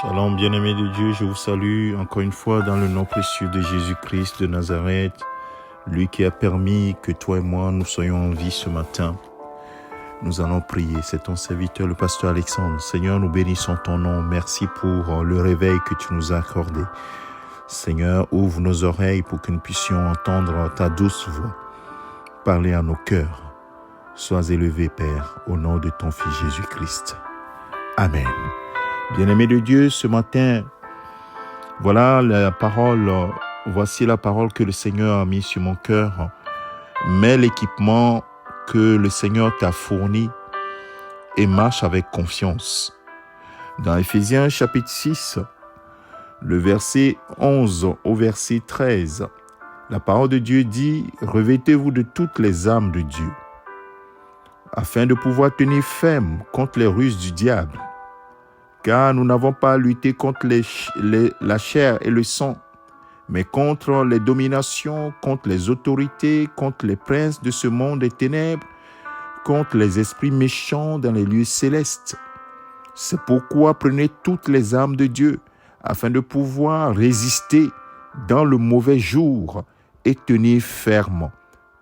Shalom, bien-aimés de Dieu, je vous salue encore une fois dans le nom précieux de Jésus-Christ de Nazareth, lui qui a permis que toi et moi nous soyons en vie ce matin. Nous allons prier. C'est ton serviteur, le pasteur Alexandre. Seigneur, nous bénissons ton nom. Merci pour le réveil que tu nous as accordé. Seigneur, ouvre nos oreilles pour que nous puissions entendre ta douce voix. Parler à nos cœurs. Sois élevé, Père, au nom de ton Fils Jésus-Christ. Amen. Bien-aimés de Dieu, ce matin, voici la parole que le Seigneur a mis sur mon cœur. Mets l'équipement que le Seigneur t'a fourni et marche avec confiance. Dans Éphésiens chapitre 6, le verset 11 au verset 13, la parole de Dieu dit « Revêtez-vous de toutes les armes de Dieu, afin de pouvoir tenir ferme contre les ruses du diable. Car nous n'avons pas à lutter contre la chair et le sang, mais contre les dominations, contre les autorités, contre les princes de ce monde des ténèbres, contre les esprits méchants dans les lieux célestes. C'est pourquoi prenez toutes les armes de Dieu, afin de pouvoir résister dans le mauvais jour et tenir ferme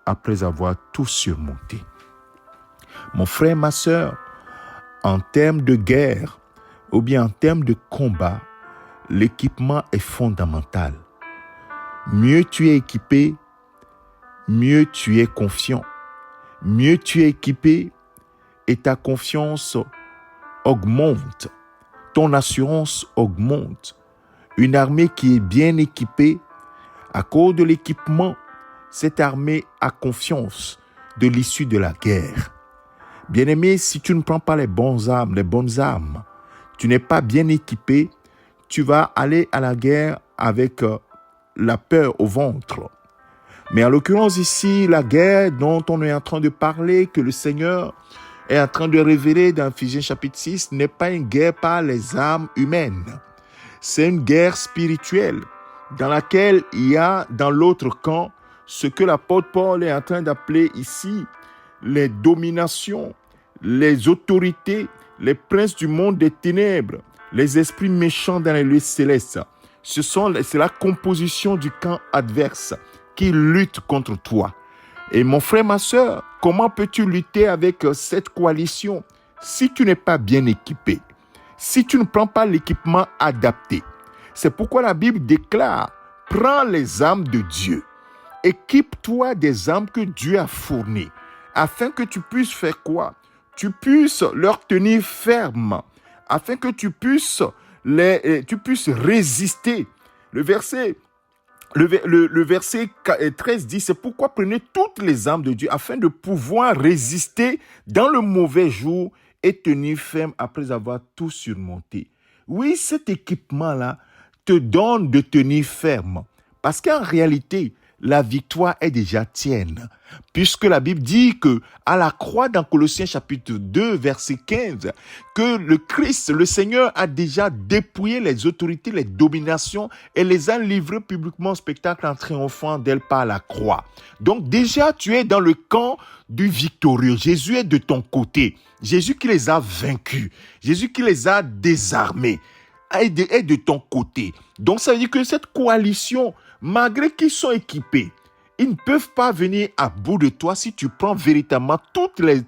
après avoir tout surmonté. » Mon frère, ma sœur, en termes de guerre, ou bien en termes de combat, l'équipement est fondamental. Mieux tu es équipé, mieux tu es confiant. Mieux tu es équipé et ta confiance augmente. Ton assurance augmente. Une armée qui est bien équipée, à cause de l'équipement, cette armée a confiance de l'issue de la guerre. Bien-aimé, si tu ne prends pas les bonnes armes, tu n'es pas bien équipé, tu vas aller à la guerre avec la peur au ventre. Mais en l'occurrence ici, la guerre dont on est en train de parler, que le Seigneur est en train de révéler dans Éphésiens chapitre 6, n'est pas une guerre par les armes humaines. C'est une guerre spirituelle dans laquelle il y a dans l'autre camp ce que l'apôtre Paul est en train d'appeler ici les dominations, les autorités, les princes du monde des ténèbres, les esprits méchants dans les lieux célestes. C'est la composition du camp adverse qui lutte contre toi. Et mon frère, ma sœur, comment peux-tu lutter avec cette coalition si tu n'es pas bien équipé, si tu ne prends pas l'équipement adapté? C'est pourquoi la Bible déclare, prends les armes de Dieu, équipe-toi des armes que Dieu a fournies, afin que tu puisses faire quoi? Tu puisses leur tenir ferme, afin que tu puisses résister. Le verset 13 dit, c'est pourquoi prenez toutes les armes de Dieu, afin de pouvoir résister dans le mauvais jour et tenir ferme après avoir tout surmonté. Oui, cet équipement-là te donne de tenir ferme, parce qu'en réalité, la victoire est déjà tienne. Puisque la Bible dit que à la croix dans Colossiens chapitre 2 verset 15, que le Christ, le Seigneur a déjà dépouillé les autorités, les dominations et les a livrées publiquement au spectacle en triomphant d'elle par la croix. Donc déjà tu es dans le camp du victorieux. Jésus est de ton côté. Jésus qui les a vaincus. Jésus qui les a désarmés est de ton côté. Donc ça veut dire que cette coalition, malgré qu'ils sont équipés, ils ne peuvent pas venir à bout de toi si tu prends véritablement tous les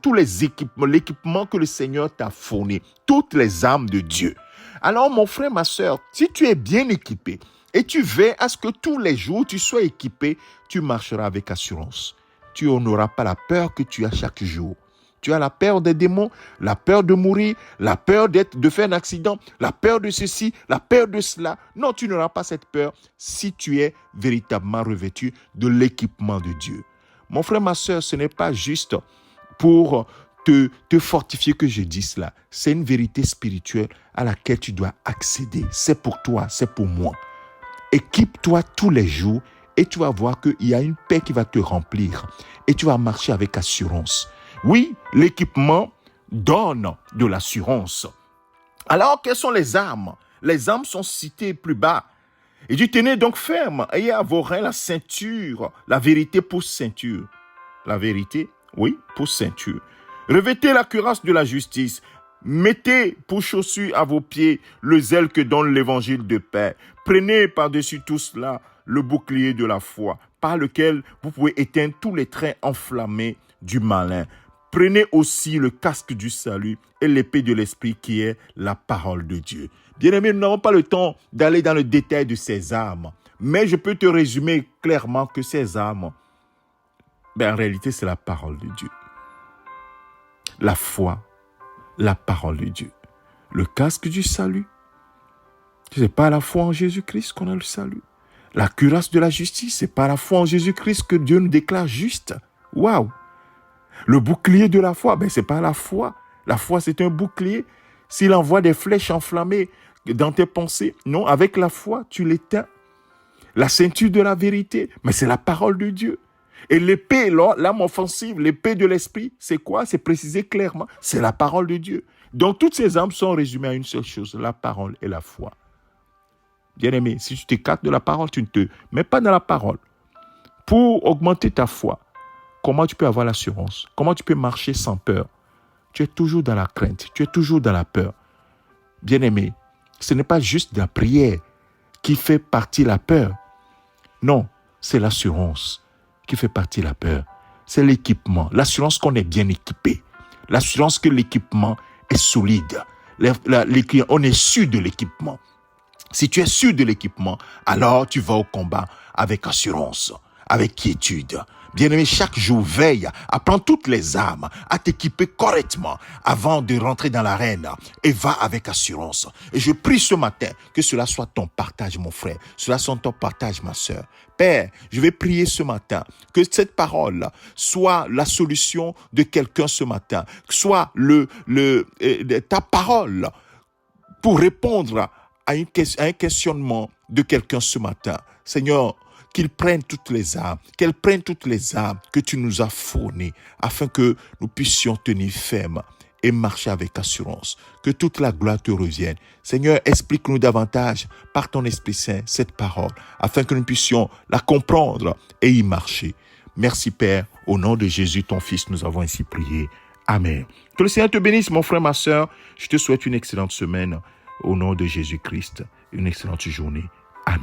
l'équipement que le Seigneur t'a fourni, toutes les armes de Dieu. Alors mon frère, ma sœur, si tu es bien équipé et tu veilles à ce que tous les jours tu sois équipé, tu marcheras avec assurance. Tu n'auras pas la peur que tu as chaque jour. Tu as la peur des démons, la peur de mourir, la peur de faire un accident, la peur de ceci, la peur de cela. Non, tu n'auras pas cette peur si tu es véritablement revêtu de l'équipement de Dieu. Mon frère, ma sœur, ce n'est pas juste pour te fortifier que je dis cela. C'est une vérité spirituelle à laquelle tu dois accéder. C'est pour toi, c'est pour moi. Équipe-toi tous les jours et tu vas voir qu'il y a une paix qui va te remplir et tu vas marcher avec assurance. Oui, l'équipement donne de l'assurance. Alors, quelles sont les armes? Les armes sont citées plus bas. Et dit, tenez donc ferme, ayez à vos reins la ceinture, la vérité pour ceinture. La vérité, oui, pour ceinture. Revêtez la cuirasse de la justice Mettez pour chaussure à vos pieds le zèle que donne l'évangile de paix. Prenez par-dessus tout cela le bouclier de la foi, par lequel vous pouvez éteindre tous les trains enflammés du malin. Prenez aussi le casque du salut et l'épée de l'esprit qui est la parole de Dieu. Bien-aimés, nous n'avons pas le temps d'aller dans le détail de ces armes, mais je peux te résumer clairement que ces armes, en réalité, c'est la parole de Dieu. La foi, la parole de Dieu. Le casque du salut. Ce n'est pas la foi en Jésus-Christ qu'on a le salut. La cuirasse de la justice, ce n'est pas la foi en Jésus-Christ que Dieu nous déclare juste. Waouh! Le bouclier de la foi, ce n'est pas la foi. La foi, c'est un bouclier. S'il envoie des flèches enflammées dans tes pensées, non, avec la foi, tu l'éteins. La ceinture de la vérité, mais c'est la parole de Dieu. Et l'épée, l'âme offensive, l'épée de l'esprit, c'est quoi? C'est précisé clairement, c'est la parole de Dieu. Donc toutes ces armes sont résumées à une seule chose, la parole et la foi. Bien-aimé, si tu t'écartes de la parole, tu ne te mets pas dans la parole. Pour augmenter ta foi, comment tu peux avoir l'assurance? Comment tu peux marcher sans peur? Tu es toujours dans la crainte, tu es toujours dans la peur. Bien-aimé, ce n'est pas juste la prière qui fait partie la peur. Non, c'est l'assurance qui fait partie la peur. C'est l'équipement, l'assurance qu'on est bien équipé, l'assurance que l'équipement est solide. On est sûr de l'équipement. Si tu es sûr de l'équipement, alors tu vas au combat avec assurance, avec quiétude. Bien-aimé, chaque jour, veille à prendre toutes les armes, à t'équiper correctement avant de rentrer dans l'arène et va avec assurance. Et je prie ce matin que cela soit ton partage, mon frère. Cela soit ton partage, ma sœur. Père, je vais prier ce matin que cette parole soit la solution de quelqu'un ce matin, soit ta parole pour répondre à un questionnement de quelqu'un ce matin. Seigneur, qu'elles prennent toutes les armes que tu nous as fournies afin que nous puissions tenir ferme et marcher avec assurance. Que toute la gloire te revienne. Seigneur, explique-nous davantage par ton Esprit Saint cette parole afin que nous puissions la comprendre et y marcher. Merci Père, au nom de Jésus, ton Fils, nous avons ainsi prié. Amen. Que le Seigneur te bénisse, mon frère, ma sœur. Je te souhaite une excellente semaine au nom de Jésus-Christ. Une excellente journée.